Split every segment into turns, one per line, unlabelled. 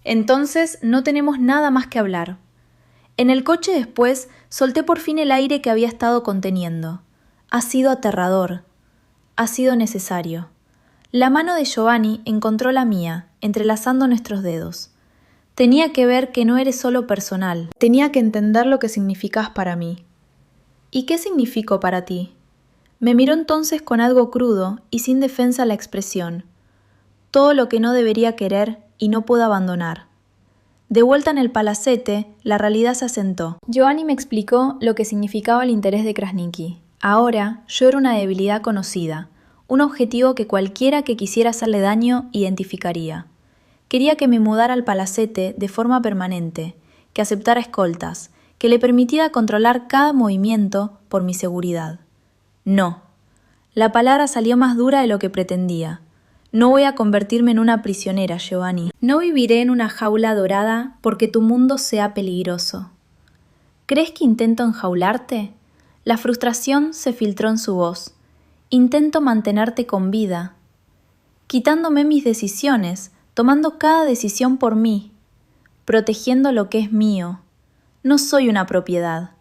Entonces no tenemos nada más que hablar. En el coche después solté por fin el aire que había estado conteniendo. Ha sido aterrador. Ha sido necesario. La mano de Giovanni encontró la mía, entrelazando nuestros dedos. Tenía que ver que no eres solo personal. Tenía que entender lo que significas para mí. ¿Y qué significó para ti? Me miró entonces con algo crudo y sin defensa la expresión. Todo lo que no debería querer y no puedo abandonar. De vuelta en el palacete, la realidad se asentó. Giovanni me explicó lo que significaba el interés de Krasniqi. Ahora, yo era una debilidad conocida, un objetivo que cualquiera que quisiera hacerle daño identificaría. Quería que me mudara al palacete de forma permanente, que aceptara escoltas, que le permitiera controlar cada movimiento por mi seguridad. No. La palabra salió más dura de lo que pretendía. No voy a convertirme en una prisionera, Giovanni. No viviré en una jaula dorada porque tu mundo sea peligroso. ¿Crees que intento enjaularte? La frustración se filtró en su voz. Intento mantenerte con vida, quitándome mis decisiones, tomando cada decisión por mí, protegiendo lo que es mío. No soy una propiedad.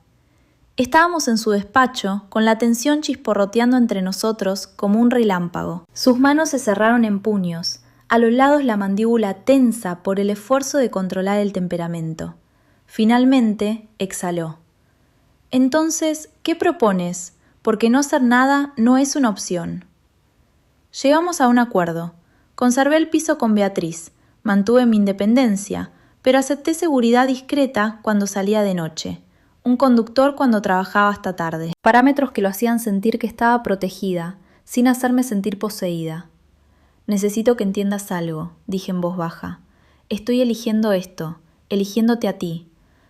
Estábamos en su despacho, con la tensión chisporroteando entre nosotros como un relámpago. Sus manos se cerraron en puños, a los lados la mandíbula tensa por el esfuerzo de controlar el temperamento. Finalmente, exhaló. Entonces, ¿qué propones? Porque no hacer nada no es una opción. Llegamos a un acuerdo. Conservé el piso con Beatriz, mantuve mi independencia, pero acepté seguridad discreta cuando salía de noche. Un conductor cuando trabajaba hasta tarde. Parámetros que lo hacían sentir que estaba protegida, sin hacerme sentir poseída. Necesito que entiendas algo, dije en voz baja. Estoy eligiendo esto, eligiéndote a ti,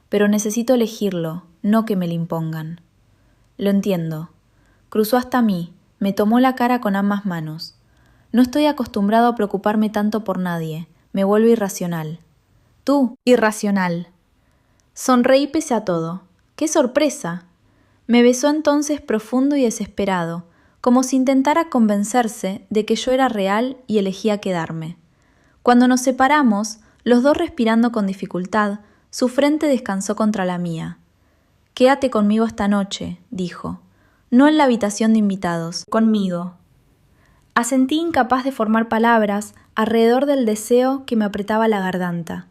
pero necesito elegirlo, no que me lo impongan. Lo entiendo. Cruzó hasta mí, me tomó la cara con ambas manos. No estoy acostumbrado a preocuparme tanto por nadie, me vuelvo irracional. Tú, irracional. Sonreí pese a todo. ¡Qué sorpresa! Me besó entonces profundo y desesperado, como si intentara convencerse de que yo era real y elegía quedarme. Cuando nos separamos, los dos respirando con dificultad, su frente descansó contra la mía. «Quédate conmigo esta noche», dijo. «No en la habitación de invitados, conmigo». Asentí incapaz de formar palabras alrededor del deseo que me apretaba la garganta.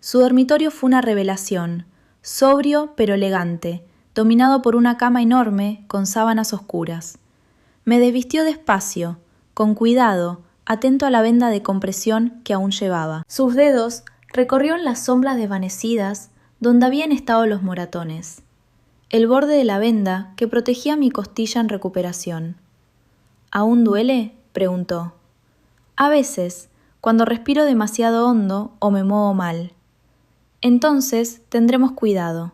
Su dormitorio fue una revelación, sobrio pero elegante, dominado por una cama enorme con sábanas oscuras. Me desvistió despacio, con cuidado, atento a la venda de compresión que aún llevaba. Sus dedos recorrieron las sombras desvanecidas donde habían estado los moratones. El borde de la venda que protegía mi costilla en recuperación. ¿Aún duele?, preguntó. A veces, cuando respiro demasiado hondo o me muevo mal. Entonces tendremos cuidado.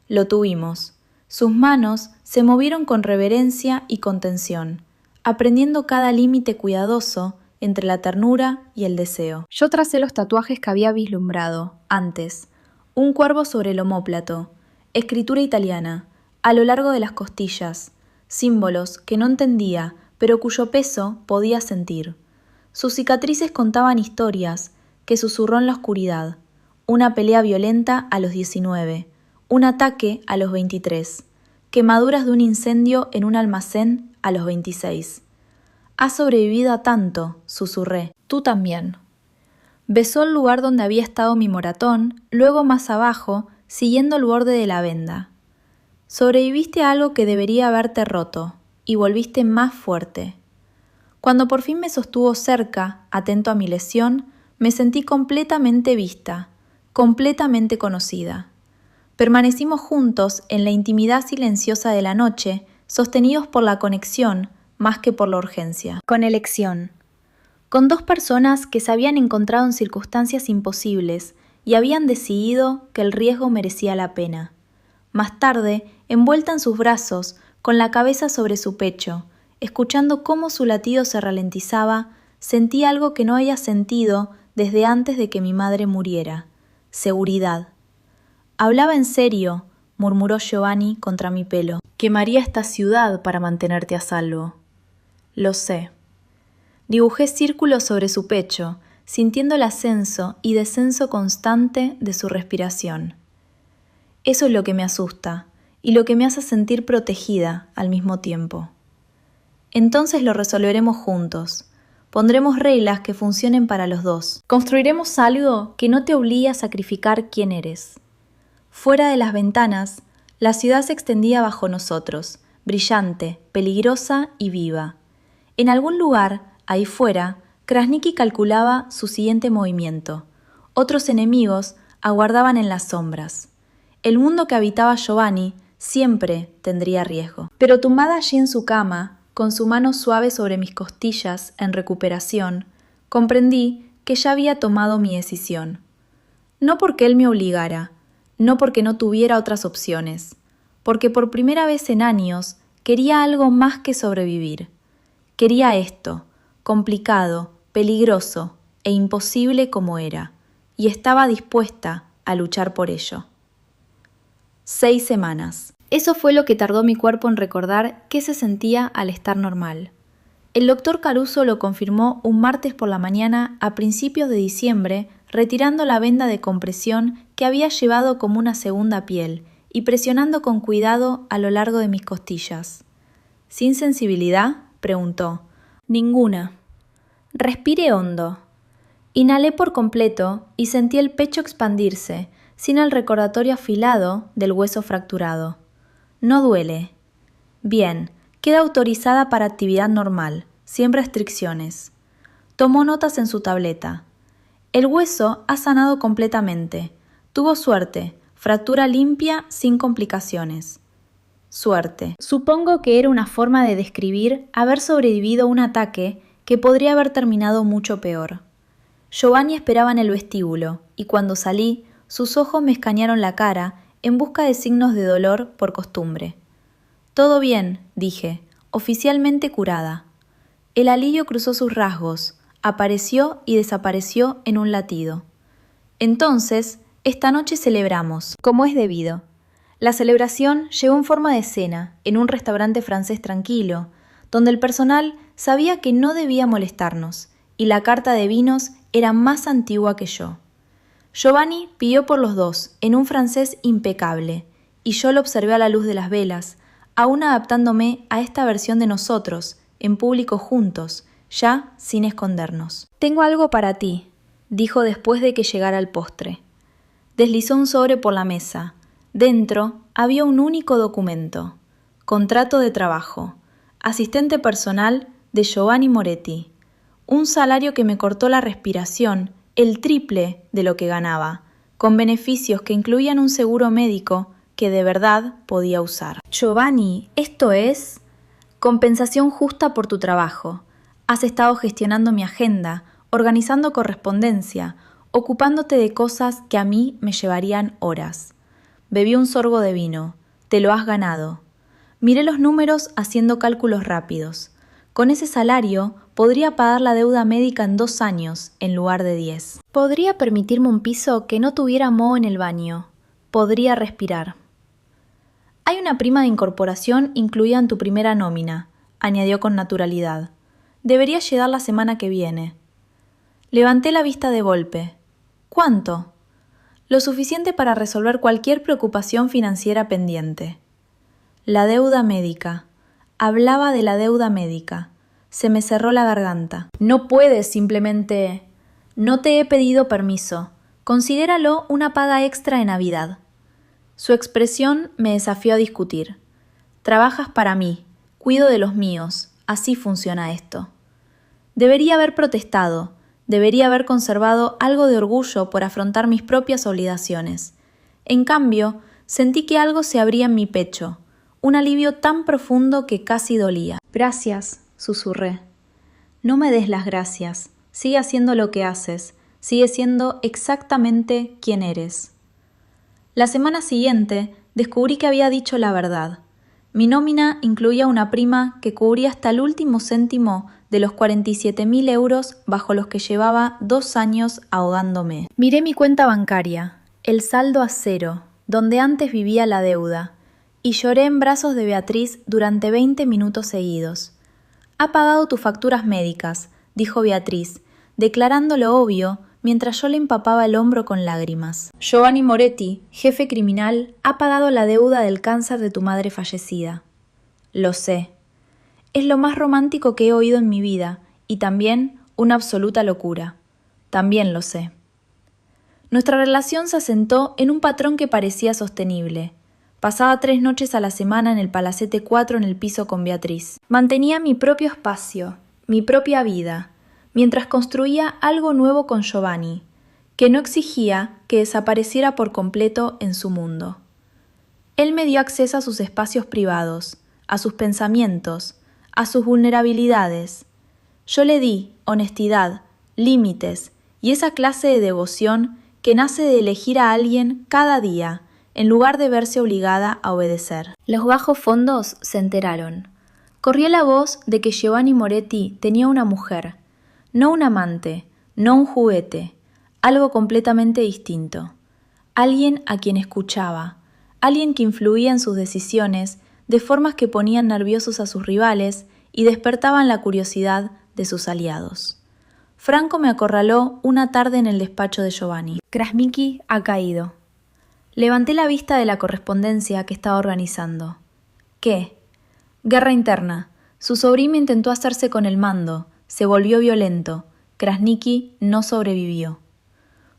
Lo tuvimos. Sus manos se movieron con reverencia y contención, aprendiendo cada límite cuidadoso entre la ternura y el deseo. Yo tracé los tatuajes que había vislumbrado, antes. Un cuervo sobre el omóplato, escritura italiana, a lo largo de las costillas, símbolos que no entendía, pero cuyo peso podía sentir. Sus cicatrices contaban historias que susurró en la oscuridad. Una pelea violenta a los 19, un ataque a los 23, quemaduras de un incendio en un almacén a los 26. «Has sobrevivido a tanto», susurré. «Tú también». Besó el lugar donde había estado mi moratón, luego más abajo, siguiendo el borde de la venda. «Sobreviviste a algo que debería haberte roto, y volviste más fuerte». Cuando por fin me sostuvo cerca, atento a mi lesión, me sentí completamente vista, completamente conocida. Permanecimos juntos en la intimidad silenciosa de la noche, sostenidos por la conexión más que por la urgencia. Con elección. Con dos personas que se habían encontrado en circunstancias imposibles y habían decidido que el riesgo merecía la pena. Más tarde, envuelta en sus brazos, con la cabeza sobre su pecho, escuchando cómo su latido se ralentizaba, sentí algo que no había sentido desde antes de que mi madre muriera. Seguridad. «Hablaba en serio», murmuró Giovanni contra mi pelo. «Quemaría esta ciudad para mantenerte a salvo». «Lo sé». Dibujé círculos sobre su pecho, sintiendo el ascenso y descenso constante de su respiración. Eso es lo que me asusta y lo que me hace sentir protegida al mismo tiempo. Entonces lo resolveremos juntos. Pondremos reglas que funcionen para los dos. Construiremos algo que no te obligue a sacrificar quién eres. Fuera de las ventanas, la ciudad se extendía bajo nosotros, brillante, peligrosa y viva. En algún lugar, ahí fuera, Krasniki calculaba su siguiente movimiento. Otros enemigos aguardaban en las sombras. El mundo que habitaba Giovanni siempre tendría riesgo. Pero tumbada allí en su cama, con su mano suave sobre mis costillas en recuperación, comprendí que ya había tomado mi decisión. No porque él me obligara, no porque no tuviera otras opciones, porque por primera vez en años quería algo más que sobrevivir. Quería esto, complicado, peligroso e imposible como era, y estaba dispuesta a luchar por ello. 6 semanas. Eso fue lo que tardó mi cuerpo en recordar qué se sentía al estar normal. El doctor Caruso lo confirmó un martes por la mañana a principios de diciembre, retirando la venda de compresión que había llevado como una segunda piel y presionando con cuidado a lo largo de mis costillas. ¿Sin sensibilidad?, preguntó. Ninguna. Respiré hondo. Inhalé por completo y sentí el pecho expandirse, sin el recordatorio afilado del hueso fracturado. No duele. Bien, queda autorizada para actividad normal, sin restricciones. Tomó notas en su tableta. El hueso ha sanado completamente. Tuvo suerte, fractura limpia sin complicaciones. Suerte. Supongo que era una forma de describir haber sobrevivido a un ataque que podría haber terminado mucho peor. Giovanni esperaba en el vestíbulo, y cuando salí, sus ojos me escanearon la cara en busca de signos de dolor por costumbre. Todo bien, dije, oficialmente curada. El alivio cruzó sus rasgos, apareció y desapareció en un latido. Entonces, esta noche celebramos, como es debido. La celebración llegó en forma de cena, en un restaurante francés tranquilo, donde el personal sabía que no debía molestarnos, y la carta de vinos era más antigua que yo. Giovanni pidió por los dos, en un francés impecable, y yo lo observé a la luz de las velas, aún adaptándome a esta versión de nosotros, en público juntos, ya sin escondernos. «Tengo algo para ti», dijo después de que llegara el postre. Deslizó un sobre por la mesa. Dentro había un único documento. Contrato de trabajo. Asistente personal de Giovanni Moretti. Un salario que me cortó la respiración, el triple de lo que ganaba, con beneficios que incluían un seguro médico que de verdad podía usar. Giovanni, esto es compensación justa por tu trabajo. Has estado gestionando mi agenda, organizando correspondencia, ocupándote de cosas que a mí me llevarían horas. Bebí un sorbo de vino. Te lo has ganado. Miré los números haciendo cálculos rápidos. Con ese salario podría pagar la deuda médica en 2 años en lugar de 10. Podría permitirme un piso que no tuviera moho en el baño. Podría respirar. Hay una prima de incorporación incluida en tu primera nómina, añadió con naturalidad. Debería llegar la semana que viene. Levanté la vista de golpe. ¿Cuánto? Lo suficiente para resolver cualquier preocupación financiera pendiente. La deuda médica. Hablaba de la deuda médica. Se me cerró la garganta. No puedes simplemente... No te he pedido permiso. Considéralo una paga extra de Navidad. Su expresión me desafió a discutir. Trabajas para mí. Cuido de los míos. Así funciona esto. Debería haber protestado. Debería haber conservado algo de orgullo por afrontar mis propias obligaciones. En cambio, sentí que algo se abría en mi pecho. Un alivio tan profundo que casi dolía. «Gracias», susurré. «No me des las gracias. Sigue haciendo lo que haces. Sigue siendo exactamente quien eres». La semana siguiente descubrí que había dicho la verdad. Mi nómina incluía una prima que cubría hasta el último céntimo de los 47.000 euros bajo los que llevaba 2 años ahogándome. Miré mi cuenta bancaria, el saldo a 0, donde antes vivía la deuda, y lloré en brazos de Beatriz durante 20 minutos seguidos. «Ha pagado tus facturas médicas», dijo Beatriz, declarando lo obvio mientras yo le empapaba el hombro con lágrimas. Giovanni Moretti, jefe criminal, ha pagado la deuda del cáncer de tu madre fallecida. Lo sé. Es lo más romántico que he oído en mi vida y también una absoluta locura. También lo sé. Nuestra relación se asentó en un patrón que parecía sostenible. Pasaba 3 noches a la semana en el Palacete 4 en el piso con Beatriz. Mantenía mi propio espacio, mi propia vida, mientras construía algo nuevo con Giovanni, que no exigía que desapareciera por completo en su mundo. Él me dio acceso a sus espacios privados, a sus pensamientos, a sus vulnerabilidades. Yo le di honestidad, límites y esa clase de devoción que nace de elegir a alguien cada día, en lugar de verse obligada a obedecer. Los bajos fondos se enteraron. Corrió la voz de que Giovanni Moretti tenía una mujer, no un amante, no un juguete, algo completamente distinto. Alguien a quien escuchaba, alguien que influía en sus decisiones de formas que ponían nerviosos a sus rivales y despertaban la curiosidad de sus aliados. Franco me acorraló una tarde en el despacho de Giovanni. Krasniki ha caído. Levanté la vista de la correspondencia que estaba organizando. ¿Qué? Guerra interna. Su sobrino intentó hacerse con el mando. Se volvió violento. Krasniki no sobrevivió.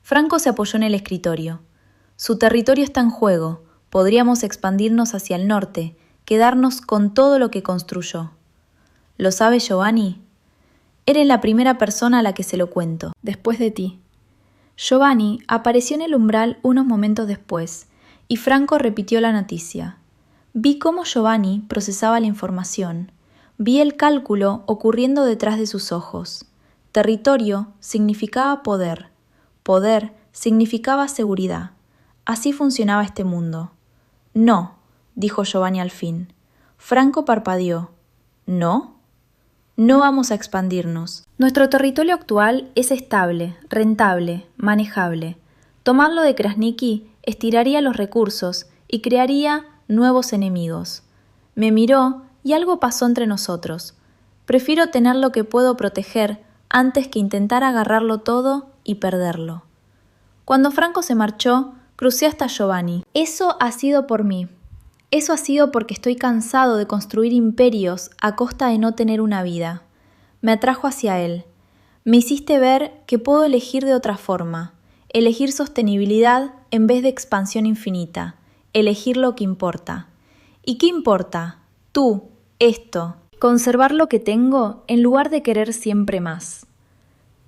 Franco se apoyó en el escritorio. Su territorio está en juego. Podríamos expandirnos hacia el norte, quedarnos con todo lo que construyó. ¿Lo sabe Giovanni? Eres la primera persona a la que se lo cuento, después de ti. Giovanni apareció en el umbral unos momentos después, y Franco repitió la noticia. Vi cómo Giovanni procesaba la información. Vi el cálculo ocurriendo detrás de sus ojos. Territorio significaba poder. Poder significaba seguridad. Así funcionaba este mundo. No, dijo Giovanni al fin. Franco parpadeó. ¿No? No vamos a expandirnos. Nuestro territorio actual es estable, rentable, manejable. Tomarlo de Krasniki estiraría los recursos y crearía nuevos enemigos. Me miró y algo pasó entre nosotros. Prefiero tener lo que puedo proteger antes que intentar agarrarlo todo y perderlo. Cuando Franco se marchó, crucé hasta Giovanni. Eso ha sido por mí. Eso ha sido porque estoy cansado de construir imperios a costa de no tener una vida. Me atrajo hacia él. Me hiciste ver que puedo elegir de otra forma. Elegir sostenibilidad en vez de expansión infinita. Elegir lo que importa. ¿Y qué importa? Tú, esto. Conservar lo que tengo en lugar de querer siempre más.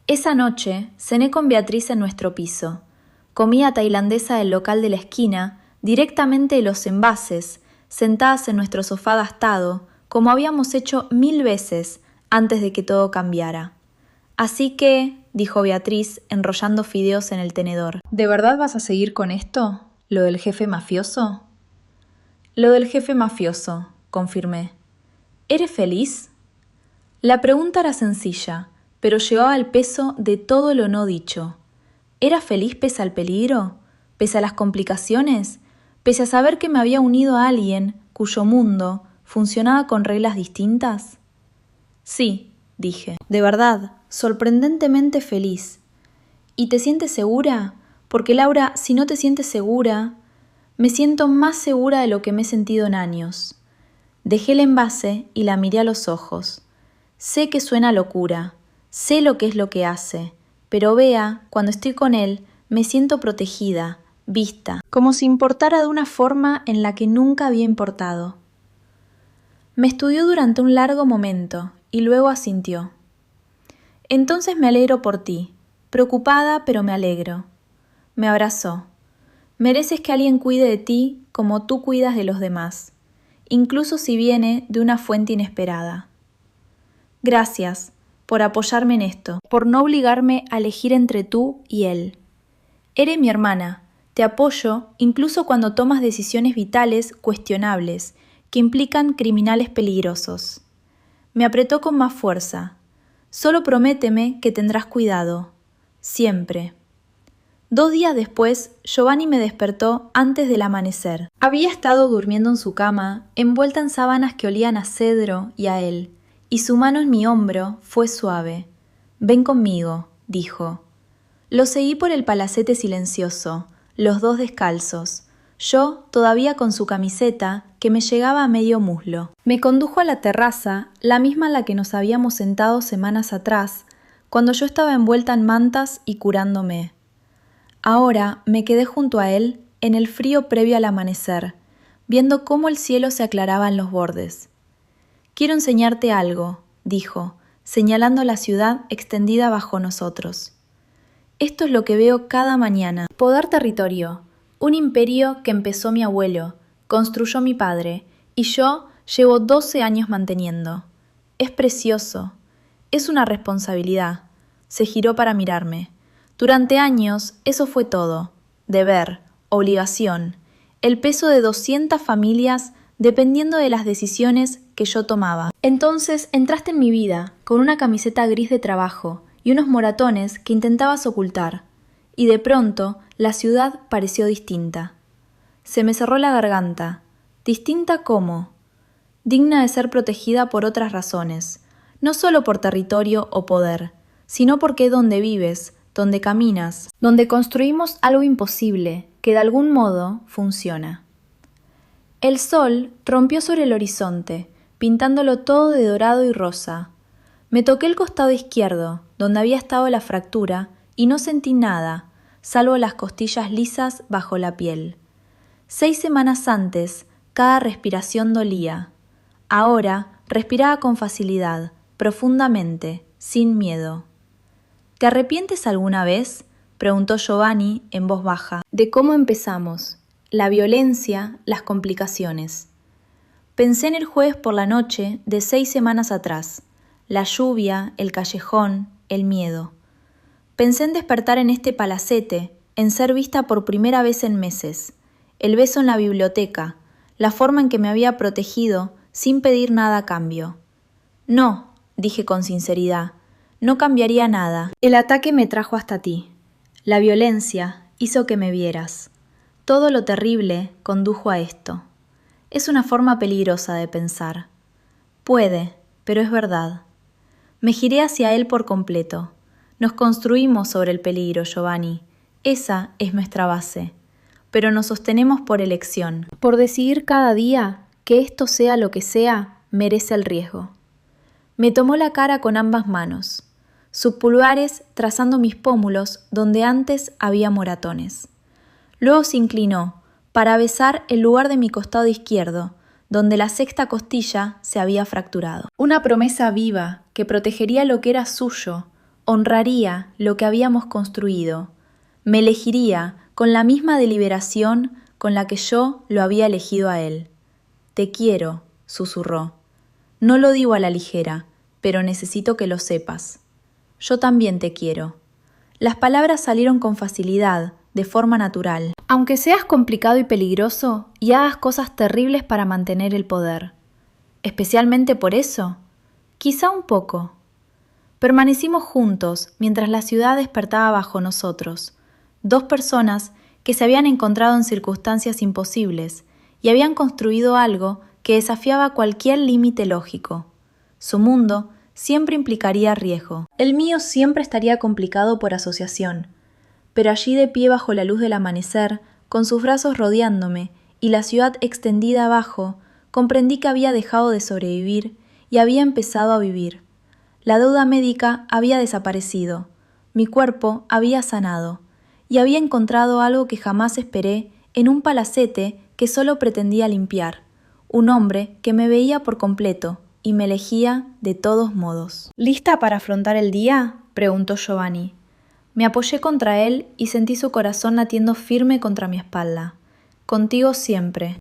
Esa noche cené con Beatriz en nuestro piso. Comida tailandesa del local de la esquina, directamente de los envases, sentadas en nuestro sofá gastado, como habíamos hecho 1000 veces antes de que todo cambiara. Así que, dijo Beatriz, enrollando fideos en el tenedor. ¿De verdad vas a seguir con esto? ¿Lo del jefe mafioso? Lo del jefe mafioso, confirmé. ¿Eres feliz? La pregunta era sencilla, pero llevaba el peso de todo lo no dicho. ¿Era feliz pese al peligro? ¿Pese a las complicaciones? ¿Pese a saber que me había unido a alguien cuyo mundo funcionaba con reglas distintas? Sí, dije. De verdad, sorprendentemente feliz. ¿Y te sientes segura? Porque Laura, si no te sientes segura, me siento más segura de lo que me he sentido en años. Dejé el envase y la miré a los ojos. Sé que suena locura, sé lo que es lo que hace, pero vea, cuando estoy con él, me siento protegida, vista, como si importara de una forma en la que nunca había importado. Me estudió durante un largo momento y luego asintió. Entonces me alegro por ti, preocupada pero me alegro. Me abrazó. Mereces que alguien cuide de ti como tú cuidas de los demás, incluso si viene de una fuente inesperada. Gracias por apoyarme en esto, por no obligarme a elegir entre tú y él. Eres mi hermana, te apoyo incluso cuando tomas decisiones vitales cuestionables que implican criminales peligrosos. Me apretó con más fuerza. Solo prométeme que tendrás cuidado. Siempre. 2 días después, Giovanni me despertó antes del amanecer. Había estado durmiendo en su cama, envuelta en sábanas que olían a cedro y a él, y su mano en mi hombro fue suave. «Ven conmigo», dijo. Lo seguí por el palacete silencioso, los dos descalzos, yo todavía con su camiseta que me llegaba a medio muslo. Me condujo a la terraza, la misma en la que nos habíamos sentado semanas atrás, cuando yo estaba envuelta en mantas y curándome. Ahora me quedé junto a él en el frío previo al amanecer, viendo cómo el cielo se aclaraba en los bordes. «Quiero enseñarte algo», dijo, señalando la ciudad extendida bajo nosotros. «Esto es lo que veo cada mañana. Poder territorio, un imperio que empezó mi abuelo, construyó mi padre, y yo llevo 12 años manteniendo. Es precioso. Es una responsabilidad». Se giró para mirarme. Durante años eso fue todo. Deber, obligación, el peso de 200 familias dependiendo de las decisiones que yo tomaba. Entonces entraste en mi vida con una camiseta gris de trabajo y unos moratones que intentabas ocultar. Y de pronto la ciudad pareció distinta. Se me cerró la garganta. ¿Distinta cómo? Digna de ser protegida por otras razones, no solo por territorio o poder, sino porque es donde vives, donde caminas, donde construimos algo imposible que de algún modo funciona. El sol rompió sobre el horizonte, pintándolo todo de dorado y rosa. Me toqué el costado izquierdo, donde había estado la fractura, y no sentí nada, salvo las costillas lisas bajo la piel. 6 semanas antes, cada respiración dolía. Ahora respiraba con facilidad, profundamente, sin miedo. ¿Te arrepientes alguna vez?, preguntó Giovanni en voz baja, de cómo empezamos, la violencia, las complicaciones. Pensé en el jueves por la noche de 6 semanas atrás, la lluvia, el callejón, el miedo. Pensé en despertar en este palacete, en ser vista por primera vez en meses, el beso en la biblioteca, la forma en que me había protegido sin pedir nada a cambio. No, dije con sinceridad, no cambiaría nada. El ataque me trajo hasta ti. La violencia hizo que me vieras. Todo lo terrible condujo a esto. Es una forma peligrosa de pensar. Puede, pero es verdad. Me giré hacia él por completo. Nos construimos sobre el peligro, Giovanni. Esa es nuestra base. Pero nos sostenemos por elección. Por decidir cada día que esto sea lo que sea, merece el riesgo. Me tomó la cara con ambas manos, sus pulgares trazando mis pómulos donde antes había moratones. Luego se inclinó para besar el lugar de mi costado izquierdo, donde la 6ª costilla se había fracturado. Una promesa viva que protegería lo que era suyo, honraría lo que habíamos construido, me elegiría con la misma deliberación con la que yo lo había elegido a él. «Te quiero», susurró. «No lo digo a la ligera, pero necesito que lo sepas. Yo también te quiero». Las palabras salieron con facilidad, de forma natural. Aunque seas complicado y peligroso y hagas cosas terribles para mantener el poder. ¿Especialmente por eso? Quizá un poco. Permanecimos juntos mientras la ciudad despertaba bajo nosotros. 2 personas que se habían encontrado en circunstancias imposibles y habían construido algo que desafiaba cualquier límite lógico. Su mundo siempre implicaría riesgo. El mío siempre estaría complicado por asociación. Pero allí de pie bajo la luz del amanecer, con sus brazos rodeándome y la ciudad extendida abajo, comprendí que había dejado de sobrevivir y había empezado a vivir. La deuda médica había desaparecido, mi cuerpo había sanado y había encontrado algo que jamás esperé en un palacete que solo pretendía limpiar, un hombre que me veía por completo y me elegía de todos modos. ¿Lista para afrontar el día?, preguntó Giovanni. Me apoyé contra él y sentí su corazón latiendo firme contra mi espalda. «Contigo siempre».